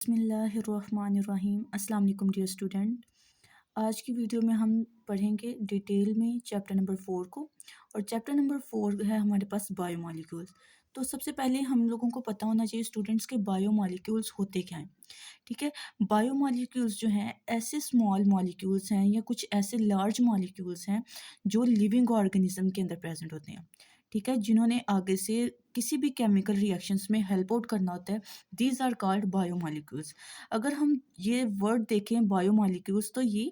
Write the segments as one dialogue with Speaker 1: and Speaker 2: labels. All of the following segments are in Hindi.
Speaker 1: बिस्मिल्लाहिर्रहमानिर्रहीम। अस्सलाम वालेकुम डियर स्टूडेंट। आज की वीडियो में हम पढ़ेंगे डिटेल में चैप्टर नंबर 4 को। और चैप्टर नंबर 4 है हमारे पास बायोमॉलिक्यूल्स। तो सबसे पहले हम लोगों को पता होना चाहिए स्टूडेंट्स के बायोमॉलिक्यूल्स होते क्या हैं। ठीक है, बायोमॉलिक्यूल्स जो हैं ऐसे स्मॉल मॉलिक्यूल्स हैं या कुछ ऐसे लार्ज मॉलिक्यूल्स हैं जो लिविंग ऑर्गेनिज्म के अंदर प्रेजेंट होते हैं। ठीक है, जिन्होंने आगे से किसी भी केमिकल रिएक्शंस में हेल्प आउट करना होता है। These are called biomolecules. अगर हम ये वर्ड देखें बायोमॉलिक्यूल्स, तो ये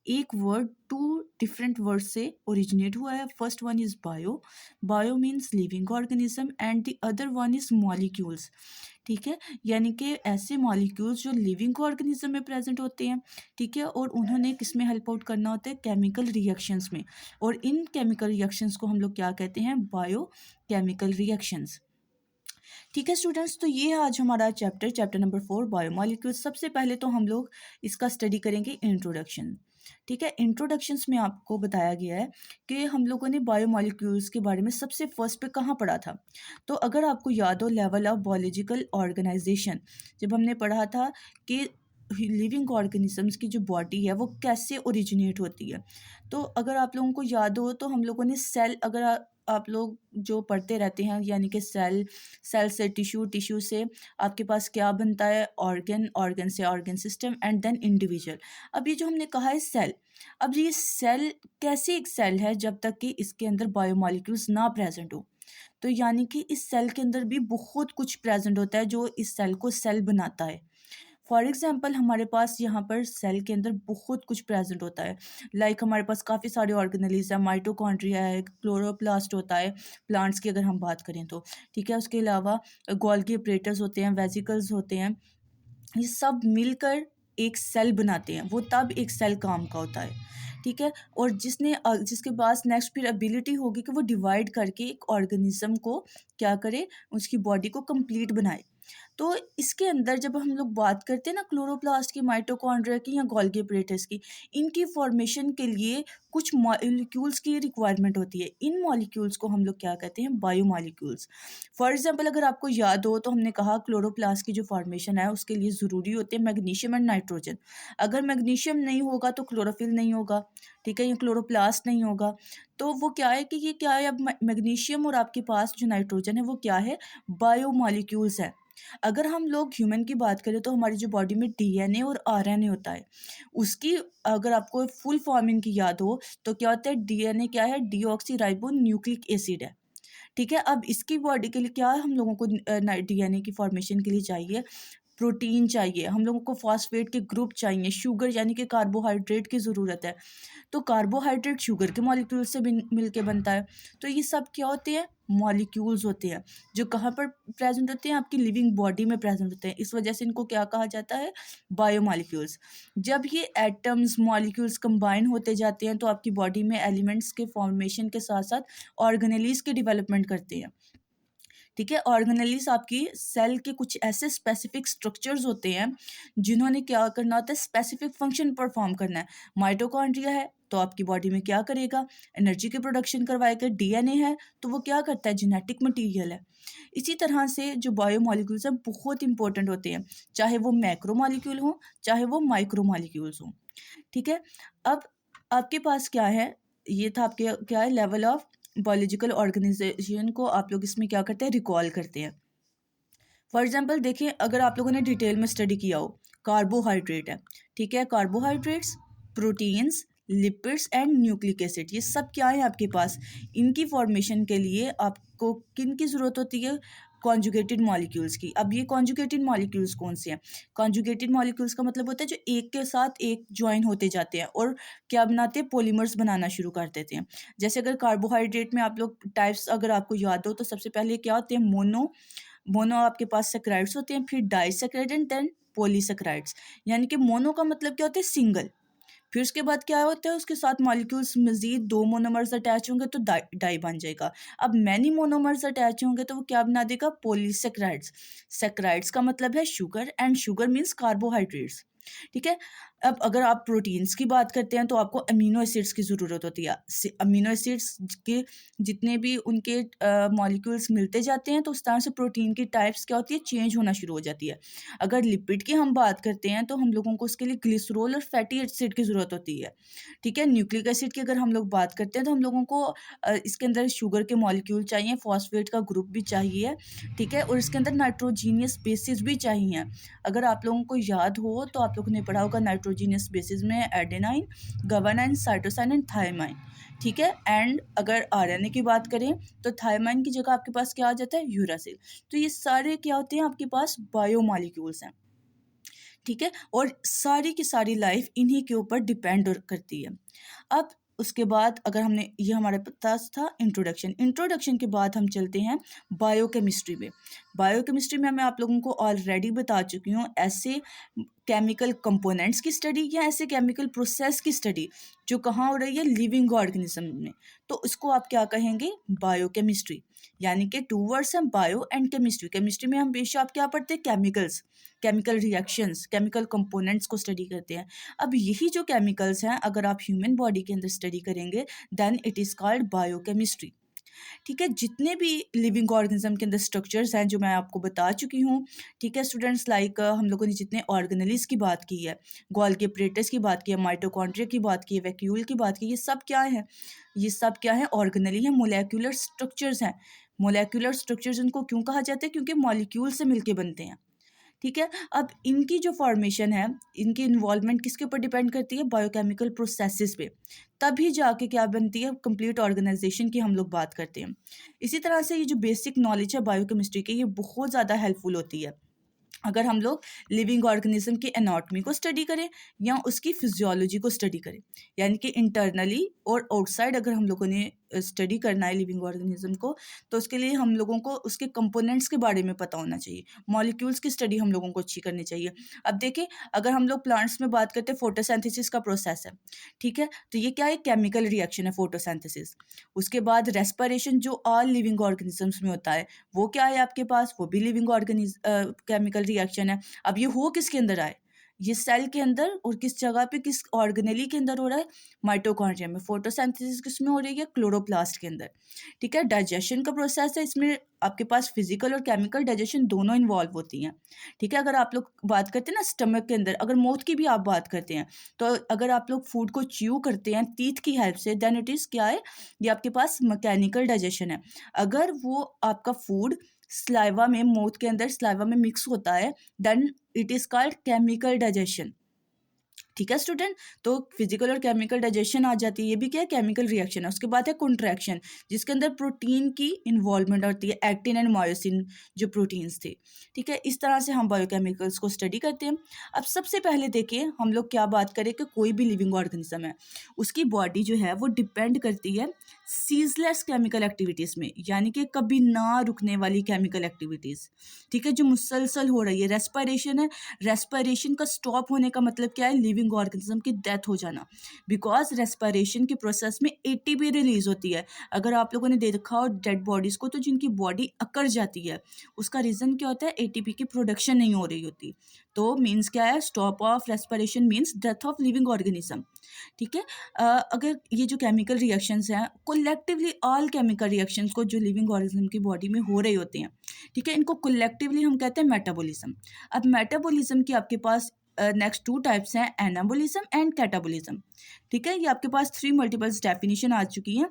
Speaker 1: एक वर्ड टू डिफरेंट वर्ड से ओरिजिनेट हुआ है। First one is bio, bio means living organism, and the other one is molecules. ठीक है, यानी कि ऐसे मॉलिक्यूल्स जो लिविंग ऑर्गेनिज्म में प्रेजेंट होते हैं। ठीक है, और उन्होंने किस में हेल्प आउट करना होता है, केमिकल रिएक्शंस में। और इन केमिकल रिएक्शंस को हम लोग क्या कहते हैं, बायो केमिकल रिएक्शंस। ठीक है स्टूडेंट्स, तो ये आज हमारा चैप्टर नंबर 4 बायोमॉलिक्यूल्स। सबसे पहले तो हम लोग इसका स्टडी करेंगे इंट्रोडक्शन। ठीक है, इंट्रोडक्शंस में आपको बताया गया है कि हम लोगों ने बायोमॉलिक्यूल्स के बारे में सबसे फर्स्ट पे कहाँ पढ़ा था। तो अगर आपको याद हो, लेवल ऑफ बायोलॉजिकल ऑर्गेनाइजेशन, जब हमने पढ़ा था कि लिविंग ऑर्गेनिजम्स की जो बॉडी है वो कैसे ओरिजिनेट होती है। तो अगर आप लोगों को याद हो तो हम लोगों ने सेल, अगर आप लोग जो पढ़ते रहते हैं, यानी कि सेल, सेल से टिश्यू, टिश्यू से आपके पास क्या बनता है, ऑर्गन, ऑर्गन से organ system, and then individual. अब ये जो हमने कहा है सेल, अब ये सेल कैसे एक सेल है जब तक कि इसके अंदर बायोमॉलिक्यूल्स ना प्रेजेंट हो। तो यानी कि इस सेल के अंदर भी बहुत कुछ प्रेजेंट होता है जो इस सेल को सेल बनाता है। फॉर एग्जाम्पल हमारे पास यहाँ पर सेल के अंदर बहुत कुछ प्रेजेंट होता है। लाइक हमारे पास काफ़ी सारे ऑर्गेनेलिज है, माइटोकॉन्ड्रिया है, क्लोरोप्लास्ट होता है प्लांट्स की अगर हम बात करें तो। ठीक है, उसके अलावा गोल्गी अपरेटर्स होते हैं, वेसिकल्स होते हैं। ये सब मिलकर एक सेल बनाते हैं, वो तब एक सेल काम का होता है। ठीक है, और जिसके पास नेक्स्ट फिर एबिलिटी होगी कि वो डिवाइड करके एक ऑर्गेनिज्म को क्या करे, उसकी बॉडी को कंप्लीट बनाए। तो इसके अंदर जब हम लोग बात करते हैं ना क्लोरोप्लास्ट की, माइटोकॉन्ड्रिया की या गोल्गी अपरेटस की, इनकी फॉर्मेशन के लिए कुछ मॉलिक्यूल्स की रिक्वायरमेंट होती है। इन मॉलिक्यूल्स को हम लोग क्या कहते हैं, बायोमॉलिक्यूल्स। फॉर एग्जांपल अगर आपको याद हो तो हमने कहा क्लोरोप्लास्ट की जो फॉर्मेशन है उसके लिए ज़रूरी होते हैं मैग्नीशियम एंड नाइट्रोजन। अगर मैग्नीशियम नहीं होगा तो क्लोरोफिल नहीं होगा। ठीक है, ये क्लोरोप्लास्ट नहीं होगा। तो वो क्या है कि ये क्या है, अब मैग्नीशियम और आपके पास जो नाइट्रोजन है वो क्या है, बायोमॉलिक्यूल्स है। अगर हम लोग ह्यूमन की बात करें तो हमारी जो बॉडी में डीएनए और आरएनए होता है, उसकी अगर आपको फुल फॉर्म इनकी याद हो तो क्या होता है, डीएनए क्या है, डीऑक्सी राइबो न्यूक्लिक एसिड है। ठीक है, अब इसकी बॉडी के लिए क्या है, हम लोगों को डीएनए की फॉर्मेशन के लिए चाहिए प्रोटीन, चाहिए हम लोगों को फॉस्फेट के ग्रुप चाहिए, शुगर यानी कि कार्बोहाइड्रेट की ज़रूरत है। तो कार्बोहाइड्रेट शुगर के मॉलिक्यूल से मिल के बनता है। तो ये सब क्या होते हैं, मॉलिक्यूल्स होते हैं, जो कहाँ पर प्रेजेंट होते हैं, आपकी लिविंग बॉडी में प्रेजेंट होते हैं। इस वजह से इनको क्या कहा जाता है, बायोमॉलिक्यूल्स। जब ये एटम्स मॉलिक्यूल्स कंबाइन होते जाते हैं तो आपकी बॉडी में एलिमेंट्स के फॉर्मेशन के साथ साथ ऑर्गेनेलीज की डेवलपमेंट करते हैं। ठीक है, ऑर्गेनेलीज आपकी सेल के कुछ ऐसे स्पेसिफिक स्ट्रक्चर्स होते हैं जिन्होंने क्या करना होता है, स्पेसिफिक फंक्शन परफॉर्म करना है। माइटोकॉन्ड्रिया है तो आपकी बॉडी में क्या करेगा, एनर्जी की प्रोडक्शन करवाएगा। डीएनए है तो वो क्या करता है, जेनेटिक मटेरियल है। इसी तरह से जो बायोमॉलिक्यूल्स हैं बहुत इंपॉर्टेंट होते हैं, चाहे वो मैक्रो मॉलिक्यूल हो चाहे वो माइक्रो मॉलिक्यूल्स हों। ठीक है, अब आपके पास क्या है, ये था आपके क्या है, लेवल ऑफ बायोलॉजिकल ऑर्गेनाइजेशन को आप लोग इसमें क्या करते हैं, रिकॉल करते हैं। फॉर एग्जांपल देखिए, अगर आप लोगों ने डिटेल में स्टडी किया हो, कार्बोहाइड्रेट है। ठीक है, carbohydrates, proteins, lipids and nucleic acid, ये सब क्या है आपके पास। इनकी फॉर्मेशन के लिए आपको किन की ज़रूरत होती है, कॉन्जुगेटेड मॉलिक्यूल्स की। अब ये कॉन्जुगेटेड मॉलिक्यूल्स कौन से हैं, कॉन्जुगेटेड मॉलिक्यूल्स का मतलब होता है जो एक के साथ एक ज्वाइन होते जाते हैं और क्या बनाते हैं, पॉलीमर्स बनाना शुरू कर देते हैं। जैसे अगर कार्बोहाइड्रेट में आप लोग टाइप्स अगर आपको याद हो तो सबसे पहले क्या होते हैं, मोनो, मोनो आपके पास सेक्राइड्स होते हैं, फिर डाइसेक्राइड एंड देन पॉलीसेक्राइड्स। यानी कि मोनो का मतलब क्या होता है, सिंगल। फिर उसके बाद क्या होता है, उसके साथ मॉलिक्यूल्स मजीद दो मोनोमर्स अटैच होंगे तो डाई बन जाएगा। अब मैनी मोनोमर्स अटैच होंगे तो वो क्या बना देगा, पॉलीसेक्राइड्स। सेक्राइड्स का मतलब है sugar and sugar means carbohydrates. ठीक है। अब अगर आप प्रोटीन्स की बात करते हैं तो आपको अमीनो एसिड्स की ज़रूरत होती है। अमीनो एसिड्स के जितने भी उनके मॉलिक्यूल्स मिलते जाते हैं तो उस तरह से प्रोटीन की टाइप्स क्या होती है, चेंज होना शुरू हो जाती है। अगर लिपिड की हम बात करते हैं तो हम लोगों को उसके लिए ग्लिसरॉल और फैटी एसिड की ज़रूरत होती है। ठीक है। न्यूक्लिक एसिड की अगर हम लोग बात करते हैं तो हम लोगों को इसके अंदर शुगर के मॉलिक्यूल चाहिए, फॉस्फेट का ग्रुप भी चाहिए। ठीक है। और इसके अंदर नाइट्रोजीनियस बेसिस भी चाहिए। अगर आप लोगों को याद हो तो आप लोगों ने पढ़ा होगा नाइट्रोजीनियस बेसिस में एडेनाइन, गवानाइन, साइटोसाइन एंड थायमाइन। ठीक है। एंड अगर आरएनए की बात करें तो थायमाइन की जगह आपके पास क्या आ जाता है, यूरासिल। तो ये सारे क्या होते हैं, आपके पास बायोमॉलिक्यूल्स हैं। ठीक है। और सारी की सारी लाइफ इन्हीं के ऊपर डिपेंड करती है। अब उसके बाद अगर हमने ये हमारे पास था इंट्रोडक्शन के बाद हम चलते हैं बायोकेमिस्ट्री में। बायोकेमिस्ट्री में मैं आप लोगों को ऑलरेडी बता चुकी हूँ, ऐसे केमिकल कंपोनेंट्स की स्टडी या ऐसे केमिकल प्रोसेस की स्टडी जो कहाँ हो रही है, लिविंग ऑर्गेनिज्म में। तो उसको आप क्या कहेंगे, बायोकेमिस्ट्री। यानी कि टू वर्ड्स हैं, बायो एंड केमिस्ट्री। केमिस्ट्री में हमेशा आप क्या पढ़ते हैं, chemicals, chemical reactions, chemical components को स्टडी करते हैं। अब यही जो केमिकल्स हैं अगर आप ह्यूमन बॉडी के अंदर स्टडी करेंगे then it is called biochemistry. ठीक है। जितने भी लिविंग ऑर्गेनिज्म के अंदर स्ट्रक्चर्स हैं जो मैं आपको बता चुकी हूँ, ठीक है स्टूडेंट्स, लाइक हम लोगों ने जितने ऑर्गेनेलिस की बात की है, गोल्गी एपरेटस की बात की है, माइटोकॉन्ड्रिया की बात की है, वैक्यूल की बात की, ये सब क्या है, ये सब क्या है, ऑर्गेनेली है, मोलेक्युलर स्ट्रक्चर्स हैं। मोलेक्युलर स्ट्रक्चर्स उनको क्यों कहा जाता है, क्योंकि मॉलिक्यूल से मिलके बनते हैं। ठीक है। अब इनकी जो फॉर्मेशन है, इनकी इन्वॉल्वमेंट किसके ऊपर डिपेंड करती है, बायोकेमिकल प्रोसेसेस पे। तभी जाके क्या बनती है, कंप्लीट ऑर्गेनाइजेशन की हम लोग बात करते हैं। इसी तरह से ये जो बेसिक नॉलेज है बायोकेमिस्ट्री की, ये बहुत ज़्यादा हेल्पफुल होती है अगर हम लोग लिविंग ऑर्गेनिज्म की एनाटॉमी को स्टडी करें या उसकी फिजियोलॉजी को स्टडी करें। यानी कि इंटरनली और आउटसाइड अगर हम लोगों ने स्टडी करना है लिविंग ऑर्गेनिज्म को, तो उसके लिए हम लोगों को उसके कंपोनेंट्स के बारे में पता होना चाहिए, मॉलिक्यूल्स की स्टडी हम लोगों को अच्छी करनी चाहिए। अब देखिए, अगर हम लोग प्लांट्स में बात करते हैं, फोटोसिंथेसिस का प्रोसेस है। ठीक है। तो ये क्या है, केमिकल रिएक्शन है फोटोसिंथेसिस। उसके बाद रेस्पिरेशन जो ऑल लिविंग ऑर्गेनिजम्स में होता है, वो क्या है आपके पास, वो भी लिविंग केमिकल रिएक्शन है। अब ये हो किसके अंदर आए, ये सेल के अंदर, और किस जगह पे, किस ऑर्गेनेली के अंदर हो रहा है, माइटोकॉन्ड्रिया में। फोटोसिंथेसिस किसमें हो रही है, क्लोरोप्लास्ट के अंदर। ठीक है। डाइजेशन का प्रोसेस है, इसमें आपके पास फिजिकल और केमिकल डाइजेशन दोनों इन्वॉल्व होती हैं। ठीक है। अगर आप लोग बात करते हैं ना स्टमक के अंदर, अगर माउथ की भी आप बात करते हैं, तो अगर आप लोग फूड को च्यू करते हैं टीथ की हेल्प से, देन इट इज़ क्या है, ये आपके पास मैकेनिकल डाइजेशन है। अगर वो आपका फूड स्लाइवा में, माउथ के अंदर स्लाइवा में मिक्स होता है, then it is called chemical digestion. ठीक है स्टूडेंट। तो फिजिकल और केमिकल डाइजेशन आ जाती है, ये भी क्या है, केमिकल रिएक्शन है। उसके बाद है कॉन्ट्रैक्शन, जिसके अंदर प्रोटीन की इन्वॉल्वमेंट होती है, एक्टिन एंड मायोसिन जो प्रोटीन्स थे। ठीक है। इस तरह से हम बायोकेमिकल्स को स्टडी करते हैं। अब सबसे पहले देखिए हम लोग क्या बात करें कि कोई भी लिविंग ऑर्गेनिज्म है, उसकी बॉडी जो है वो डिपेंड करती है सीजलेस केमिकल एक्टिविटीज़ में, यानी कि कभी ना रुकने वाली केमिकल एक्टिविटीज़। ठीक है। जो मुसलसल हो रही है, रेस्पिरेशन है, रेस्पिरेशन का स्टॉप होने का मतलब क्या है, लिविंग ऑर्गेनिज्म की डेथ हो जाना। बिकॉज रेस्पिरेशन के प्रोसेस में एटीपी रिलीज होती है। अगर आप लोगों ने देखा हो डेड बॉडीज़ को, तो जिनकी बॉडी अकड़ जाती है, उसका रीज़न क्या होता है, एटीपी की प्रोडक्शन नहीं हो रही होती। तो मीन्स क्या है, stop of respiration means death of living organism. ठीक है। अगर ये जो केमिकल रिएक्शंस हैं, कोलेक्टिवली ऑल केमिकल रिएक्शंस को जो लिविंग ऑर्गेनिज्म की बॉडी में हो रहे होते हैं, ठीक है, इनको कोलेक्टिवली हम कहते हैं मेटाबॉलिज्म। अब मेटाबॉलिज्म की आपके पास नेक्स्ट टू टाइप्स हैं, एनाबॉलिज्म एंड कैटाबॉलिज्म। ठीक है। ये आपके पास 3 मल्टीपल्स डेफिनेशन आ चुकी हैं,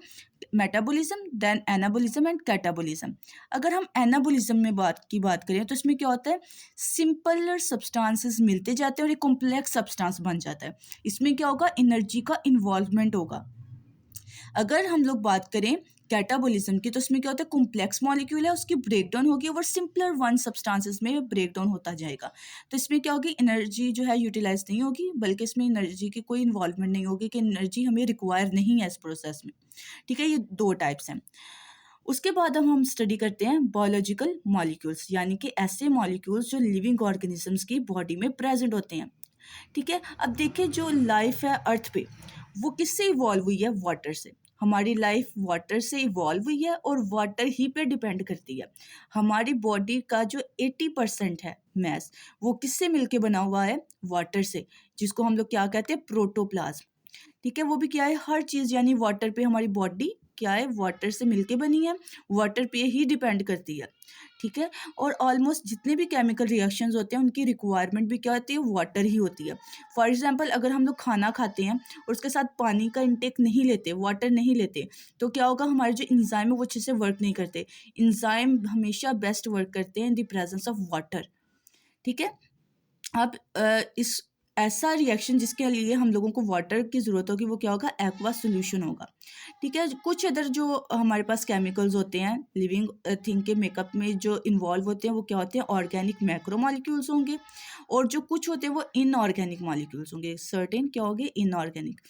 Speaker 1: metabolism, then anabolism and catabolism. अगर हम एनाबॉलिज्म में बात करें तो इसमें क्या होता है, सिंपलर सब्सटेंसेस मिलते जाते हैं और एक कॉम्प्लेक्स सब्सटेंस बन जाता है। इसमें क्या होगा, एनर्जी का इन्वॉल्वमेंट होगा। अगर हम लोग बात करें कैटाबॉलिज्म की, तो इसमें क्या होता है, कॉम्प्लेक्स मॉलिक्यूल है, उसकी ब्रेकडाउन होगी और सिंपलर वन सब्सटेंसेस में ब्रेकडाउन होता जाएगा। तो इसमें क्या होगी, एनर्जी जो है यूटिलाइज नहीं होगी, बल्कि इसमें एनर्जी की कोई इन्वॉल्वमेंट नहीं होगी कि एनर्जी हमें रिक्वायर नहीं है इस प्रोसेस में। ठीक है। ये 2 टाइप्स हैं। उसके बाद हम स्टडी करते हैं बायोलॉजिकल मॉलिक्यूल्स, यानी कि ऐसे मॉलिक्यूल्स जो लिविंग ऑर्गेनिजम्स की बॉडी में प्रेजेंट होते हैं। ठीक है। अब देखिए, जो लाइफ है अर्थ पे, वो किससे इवॉल्व हुई है, वाटर से। हमारी लाइफ वाटर से इवॉल्व हुई है और वाटर ही पे डिपेंड करती है। हमारी बॉडी का जो 80% है मैस, वो किससे मिलके बना हुआ है? वाटर से, जिसको हम लोग क्या कहते हैं? प्रोटोप्लाज्म। ठीक है, वो भी क्या है? हर चीज़ यानी वाटर पे हमारी बॉडी क्या है? वाटर से मिलके बनी है, वाटर पे ही डिपेंड करती है। ठीक है, और ऑलमोस्ट जितने भी केमिकल रिएक्शंस होते हैं उनकी रिक्वायरमेंट भी क्या होती है? वाटर ही होती है। फॉर एग्जांपल अगर हम लोग खाना खाते हैं और उसके साथ पानी का इंटेक नहीं लेते, वाटर नहीं लेते, तो क्या होगा? हमारे जो इंजाइम है वो अच्छे से वर्क नहीं करते। इंजाइम हमेशा बेस्ट वर्क करते हैं in the presence of water. ठीक है, अब इस ऐसा रिएक्शन जिसके लिए हम लोगों को वाटर की ज़रूरत होगी वो क्या होगा? एक्वा सॉल्यूशन होगा। ठीक है, कुछ अदर जो हमारे पास केमिकल्स होते हैं लिविंग थिंग के मेकअप में जो इन्वॉल्व होते हैं वो क्या होते हैं? ऑर्गेनिक मैक्रो मॉलिक्यूल्स होंगे, और जो कुछ होते हैं वो इनऑर्गेनिक मॉलिक्यूल्स होंगे। सर्टेन क्या होंगे? इनऑर्गेनिक।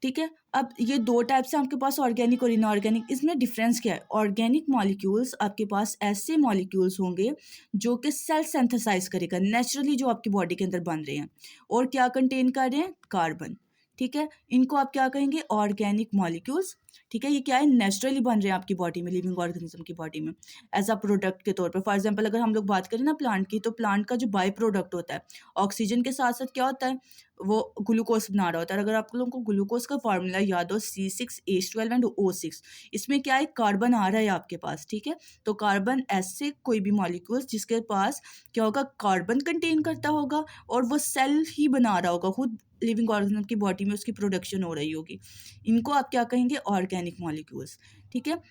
Speaker 1: ठीक है, अब ये दो टाइप्स हैं आपके पास, ऑर्गेनिक और इनऑर्गेनिक। इसमें डिफरेंस क्या है? ऑर्गेनिक मॉलिक्यूल्स आपके पास ऐसे मॉलिक्यूल्स होंगे जो कि सेल सिंथेसाइज करेगा नेचुरली, जो आपकी बॉडी के अंदर बन रहे हैं और क्या कंटेन कर रहे हैं? कार्बन। ठीक है, इनको आप क्या कहेंगे? Organic molecules. ठीक है, ये क्या है? नेचुरली बन रहे हैं आपकी बॉडी में, लिविंग ऑर्गेनिज्म की बॉडी में एज अ प्रोडक्ट के तौर पर। फॉर एग्जाम्पल अगर हम लोग बात करें ना प्लांट की, तो प्लांट का जो बाई प्रोडक्ट होता है, ऑक्सीजन के साथ साथ क्या होता है? वो ग्लूकोज बना रहा होता है। अगर आप लोगों को ग्लूकोज का फार्मूला याद हो, C6H12 एंड O6, इसमें क्या है? कार्बन आ रहा है आपके पास। ठीक है, तो कार्बन ऐसे कोई भी मॉलिक्यूल्स जिसके पास क्या होगा? कार्बन कंटेन करता होगा और वो सेल ही बना रहा होगा खुद, लिविंग ऑर्गेनिज्म की बॉडी में उसकी प्रोडक्शन हो रही होगी, इनको आप क्या कहेंगे? Organic molecules. ठीक है,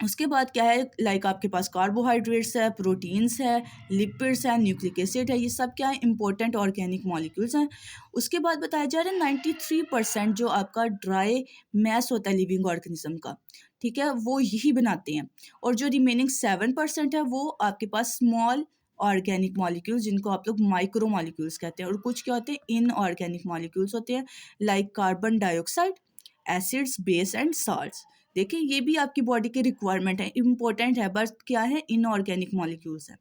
Speaker 1: उसके बाद क्या है? लाइक आपके पास कार्बोहाइड्रेट्स है, प्रोटीन्स है, लिपिड्स है, न्यूक्लिक एसिड है, ये सब क्या है? इंपॉर्टेंट ऑर्गेनिक मॉलिक्यूल्स हैं। उसके बाद बताया जा रहा है 93% जो आपका ड्राई मैस होता है लिविंग ऑर्गेनिज्म का, ठीक है, वो यही बनाते हैं। और जो रिमेनिंग 7% है वो आपके पास स्मॉल ऑर्गेनिक मॉलिक्यूल्स, जिनको आप लोग माइक्रो मॉलिक्यूल्स कहते हैं। और कुछ क्या होते हैं? इनऑर्गेनिक मॉलिक्यूल्स होते हैं, like carbon dioxide, acids, base and salts. देखिए ये भी आपकी बॉडी की रिक्वायरमेंट है, इंपॉर्टेंट है, बस क्या है? इनऑर्गेनिक मॉलिक्यूल्स है।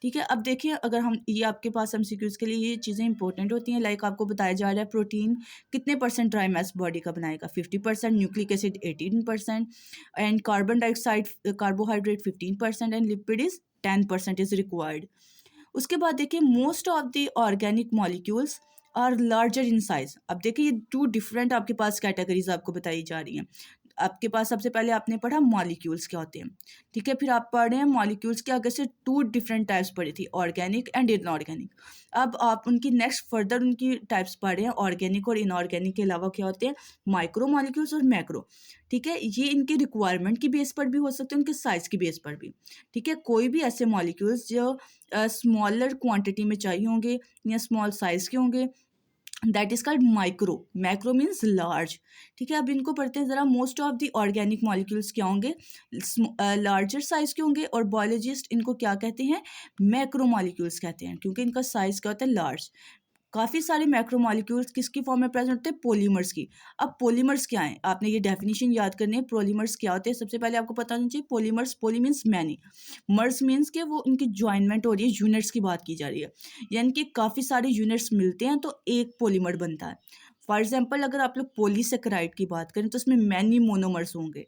Speaker 1: ठीक है, अब देखिए अगर हम ये आपके पास एमसीक्यूज के लिए ये चीज़ें इंपॉर्टेंट होती हैं। लाइक आपको बताया जा रहा है प्रोटीन कितने परसेंट ड्राई मैस बॉडी का बनाएगा? 50%, nucleic acid 18% and carbon dioxide carbohydrate 15% and lipid is 10% is required. उसके बाद देखिए most of the organic molecules are larger in size. अब देखिए ये टू डिफरेंट आपके पास कैटेगरीज आपको बताई जा रही हैं। आपके पास सबसे पहले आपने पढ़ा मॉलिक्यूल्स क्या होते हैं, ठीक है, फिर आप पढ़ रहे हैं मॉलिक्यूल्स के आगे से टू डिफरेंट टाइप्स पढ़ी थी, ऑर्गेनिक एंड इनऑर्गेनिक। अब आप उनकी नेक्स्ट फर्दर उनकी टाइप्स पढ़ रहे हैं, ऑर्गेनिक और इनऑर्गेनिक के अलावा क्या होते हैं? माइक्रो मॉलिक्यूल्स और मैक्रो। ठीक है, ये इनकी रिक्वायरमेंट की बेस पर भी हो सकते हैं, उनके साइज की बेस पर भी। ठीक है, कोई भी ऐसे मॉलिक्यूल्स जो स्मॉलर क्वांटिटी में चाहिए होंगे या स्मॉल साइज के होंगे, that is called micro. Macro means large. ठीक है, अब इनको पढ़ते हैं ज़रा। Most of the organic molecules क्या होंगे? लार्जर साइज के होंगे, और बायोलॉजिस्ट इनको क्या कहते हैं? मैक्रो मॉलिक्यूल्स कहते हैं, क्योंकि इनका साइज क्या होता है? लार्ज। काफ़ी सारे मैक्रोमोलिक्यूल्स किसकी फॉर्म में प्रेजेंट होते हैं? पॉलीमर्स की। अब पॉलीमर्स क्या हैं? आपने ये डेफिनेशन याद करनी है, पॉलीमर्स क्या होते हैं। सबसे पहले आपको पता होना चाहिए पॉलीमर्स, पॉली मीन्स मैनी, मर्स मीन्स के वो इनकी ज्वाइनमेंट हो रही है, यूनिट्स की बात की जा रही है, यानी कि काफ़ी सारे यूनिट्स मिलते हैं तो एक पॉलीमर बनता है। फॉर एग्जाम्पल अगर आप लोग पॉलीसेकेराइड की बात करें तो उसमें मैनी मोनोमर्स होंगे।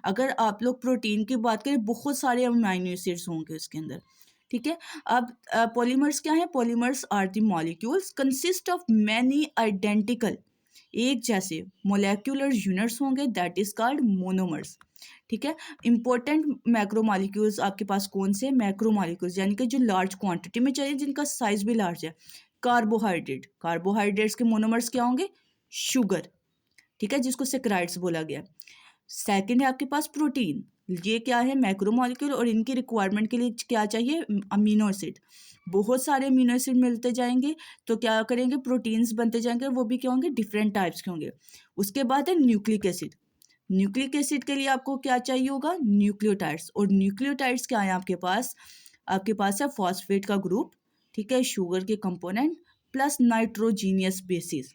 Speaker 1: अगर आप लोग प्रोटीन की बात करें बहुत सारे अमीनो एसिड्स होंगे उसके अंदर। ठीक है, अब पॉलीमर्स क्या है? Polymers are the molecules consist of many identical, एक जैसे मोलेक्युलर यूनिट्स होंगे, दैट इज कॉल्ड मोनोमर्स। ठीक है, इंपॉर्टेंट मैक्रो मॉलिक्यूल्स आपके पास कौन से? मैक्रो मॉलिक्यूल्स यानी कि जो लार्ज क्वांटिटी में चाहिए, जिनका साइज भी लार्ज है। कार्बोहाइड्रेट, कार्बोहाइड्रेट्स के मोनोमर्स क्या होंगे? शुगर। ठीक है, जिसको सेक्राइड्स बोला गया। सेकंड है आपके पास प्रोटीन, ये क्या है? मैक्रो मॉलिक्यूल, और इनकी रिक्वायरमेंट के लिए क्या चाहिए? Amino acid. बहुत सारे अमीनो एसिड मिलते जाएंगे तो क्या करेंगे? प्रोटीन्स बनते जाएंगे, और वो भी क्या होंगे? डिफरेंट टाइप्स के होंगे। उसके बाद है न्यूक्लिक एसिड। न्यूक्लिक एसिड के लिए आपको क्या चाहिए होगा? न्यूक्लियोटाइड्स। और न्यूक्लियोटाइड्स क्या है आपके पास? आपके पास है फॉस्फेट का ग्रुप, ठीक है, शुगर के कंपोनेंट प्लस नाइट्रोजीनियस बेसिस।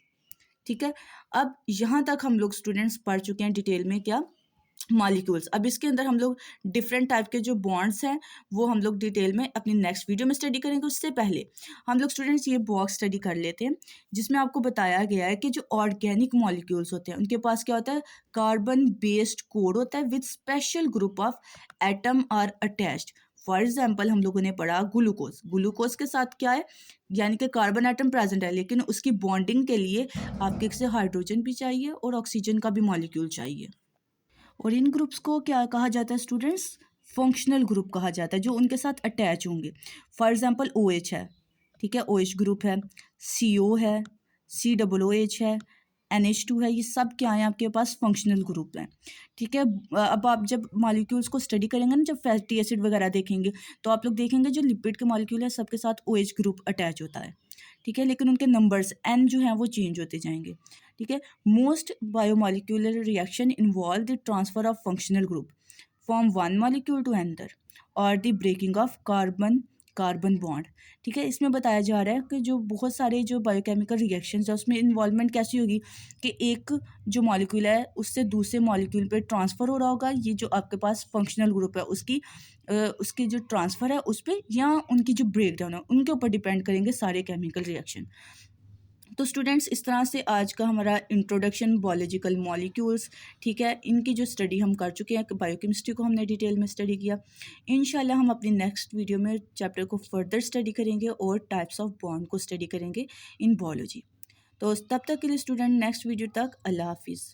Speaker 1: ठीक है, अब यहाँ तक हम लोग स्टूडेंट्स पढ़ चुके हैं डिटेल में क्या? मॉलिक्यूल्स। अब इसके अंदर हम लोग डिफरेंट टाइप के जो बॉन्ड्स हैं वो हम लोग डिटेल में अपनी नेक्स्ट वीडियो में स्टडी करेंगे। उससे पहले हम लोग स्टूडेंट्स ये बॉक्स स्टडी कर लेते हैं जिसमें आपको बताया गया है कि जो ऑर्गेनिक मॉलिक्यूल्स होते हैं उनके पास क्या होता है, कार्बन बेस्ड कोड होता है with special group of atom are attached. For example हम लोगों ने पढ़ा ग्लूकोज, ग्लूकोज के साथ क्या है, यानी कि कार्बन एटम प्रेजेंट है लेकिन उसकी बॉन्डिंग के लिए आपके से हाइड्रोजन भी चाहिए और ऑक्सीजन का भी मॉलिक्यूल चाहिए। और इन ग्रुप्स को क्या कहा जाता है स्टूडेंट्स, फंक्शनल ग्रुप कहा जाता है, जो उनके साथ अटैच होंगे। फॉर एग्जांपल OH है, ठीक है, OH ग्रुप है, CO है, COOH है, NH2 है, ये सब क्या है आपके पास फंक्शनल ग्रुप हैं। ठीक है, अब आप जब मॉलिक्यूल्स को स्टडी करेंगे ना, जब फैटी एसिड वगैरह देखेंगे तो आप लोग देखेंगे जो लिपिड के मॉलिक्यूल है सबके साथ OH ग्रुप अटैच होता है। ठीक है, लेकिन उनके नंबर्स N जो हैं वो चेंज होते जाएंगे। ठीक है, most biomolecular reaction involve the transfer of functional group from one molecule to another और the breaking of carbon carbon bond. ठीक है, इसमें बताया जा रहा है कि जो बहुत सारे जो बायोकेमिकल रिएक्शंस है उसमें इन्वॉल्वमेंट कैसी होगी कि एक जो मॉलिक्यूल है उससे दूसरे मॉलिक्यूल पे ट्रांसफ़र हो रहा होगा। ये जो आपके पास फंक्शनल ग्रुप है उसकी जो ट्रांसफ़र है उस पर या उनकी जो ब्रेक डाउन है उनके ऊपर डिपेंड करेंगे सारे केमिकल रिएक्शन। तो स्टूडेंट्स इस तरह से आज का हमारा इंट्रोडक्शन बायोलॉजिकल मॉलिक्यूल्स, ठीक है, इनकी जो स्टडी हम कर चुके हैं, बायोकेमिस्ट्री को हमने डिटेल में स्टडी किया। इंशाल्लाह हम अपनी नेक्स्ट वीडियो में चैप्टर को फर्दर स्टडी करेंगे और टाइप्स ऑफ बॉन्ड को स्टडी करेंगे इन बायोलॉजी। तो तब तक के लिए स्टूडेंट नेक्स्ट वीडियो तक अल्लाह हाफिज़।